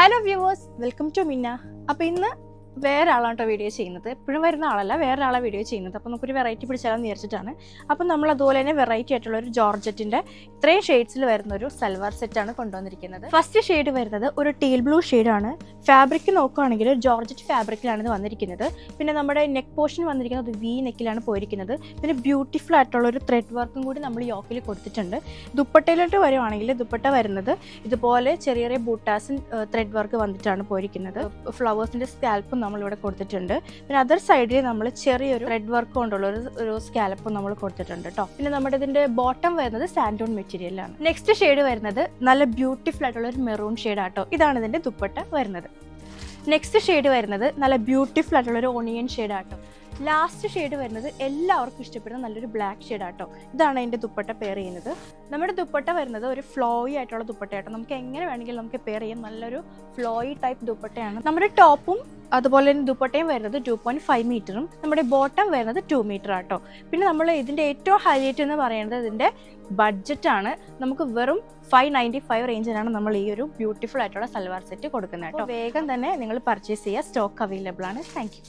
Hello viewers, welcome to മിന്ന. അപ്പോൾ ഇന്ന് വേറെ ആളാണ് വീഡിയോ ചെയ്യുന്നത്. എപ്പോഴും വരുന്ന ആളല്ല, വേറെ ആളാണ് വീഡിയോ ചെയ്യുന്നത്. അപ്പോൾ നമുക്കൊരു വെറൈറ്റി പിടിച്ചാലെന്ന് വിചാരിച്ചിട്ടാണ്. അപ്പം നമ്മൾ അതുപോലെ തന്നെ വെറൈറ്റി ആയിട്ടുള്ള ഒരു ജോർജറ്റിൻ്റെ ഇത്രയും ഷെയ്ഡ്സിൽ വരുന്ന ഒരു സൽവാർ സെറ്റാണ് കൊണ്ടുവന്നിരിക്കുന്നത്. ഫസ്റ്റ് ഷെയ്ഡ് വരുന്നത് ഒരു ടീൽ ബ്ലൂ ഷെയ്ഡാണ്. ഫാബ്രിക് നോക്കുകയാണെങ്കിൽ ജോർജറ്റ് ഫാബ്രിക്കിലാണ് ഇത് വന്നിരിക്കുന്നത്. പിന്നെ നമ്മുടെ നെക്ക് പോർഷൻ വന്നിരിക്കുന്നത് വി നെക്കിലാണ് പോയിരിക്കുന്നത്. പിന്നെ ബ്യൂട്ടിഫുൾ ആയിട്ടുള്ള ഒരു ത്രെഡ് വർക്കും കൂടി നമ്മൾ യോക്കിൽ കൊടുത്തിട്ടുണ്ട്. ദുപ്പട്ടയിലോട്ട് വരുവാണെങ്കിൽ ദുപ്പട്ട വരുന്നത് ഇതുപോലെ ചെറിയ ചെറിയ ബൂട്ടാസും ത്രെഡ് വർക്ക് വന്നിട്ടാണ് പോയിരിക്കുന്നത്. ഫ്ലവേഴ്സിൻ്റെ സ്കാൽപ്പും നമ്മളിവിടെ കൊടുത്തിട്ടുണ്ട്. പിന്നെ അതർ സൈഡിൽ നമ്മൾ ചെറിയൊരു ത്രെഡ് വർക്ക് കൊണ്ടുള്ള ഒരു സ്കാലപ്പും നമ്മൾ കൊടുത്തിട്ടുണ്ട് കേട്ടോ. പിന്നെ നമ്മുടെ ഇതിന്റെ ബോട്ടം വരുന്നത് സാൻഡോൺ മെറ്റീരിയലാണ്. നെക്സ്റ്റ് ഷെയ്ഡ് വരുന്നത് നല്ല ബ്യൂട്ടിഫുൾ ആയിട്ടുള്ള ഒരു മെറൂൺ ഷെയ്ഡ് ആട്ടോ. ഇതാണ് ഇതിന്റെ ദുപ്പട്ട വരുന്നത്. നെക്സ്റ്റ് ഷെയ്ഡ് വരുന്നത് നല്ല ബ്യൂട്ടിഫുൾ ആയിട്ടുള്ള ഒരു ഓണിയൻ ഷെയ്ഡ് ആട്ടോ. ലാസ്റ്റ് ഷെയ്ഡ് വരുന്നത് എല്ലാവർക്കും ഇഷ്ടപ്പെടുന്ന നല്ലൊരു ബ്ലാക്ക് ഷെയ്ഡ് ആട്ടോ. ഇതാണ് അതിൻ്റെ ദുപ്പട്ട പെയർ ചെയ്യുന്നത്. നമ്മുടെ ദുപ്പട്ട വരുന്നത് ഒരു ഫ്ലോയി ആയിട്ടുള്ള ദുപ്പട്ടയാട്ടോ. നമുക്ക് എങ്ങനെ വേണമെങ്കിലും നമുക്ക് പെയർ ചെയ്യാം. നല്ലൊരു ഫ്ലോയി ടൈപ്പ് ദുപ്പട്ടയാണ്. നമ്മുടെ ടോപ്പും അതുപോലെ തന്നെ ദുപ്പട്ടയും വരുന്നത് 2.5 മീറ്ററും നമ്മുടെ ബോട്ടം വരുന്നത് 2 മീറ്റർ ആട്ടോ. പിന്നെ നമ്മൾ ഇതിൻ്റെ ഏറ്റവും ഹൈലൈറ്റ് എന്ന് പറയുന്നത് ഇതിൻ്റെ ബഡ്ജറ്റാണ്. നമുക്ക് വെറും 595 റേഞ്ചിലാണ് നമ്മൾ ഈ ഒരു ബ്യൂട്ടിഫുൾ ആയിട്ടുള്ള സൽവാർ സെറ്റ് കൊടുക്കുന്നത് കേട്ടോ. വേഗം തന്നെ നിങ്ങൾ പർച്ചേസ് ചെയ്യുക. സ്റ്റോക്ക് അവൈലബിൾ ആണ്. Thank you.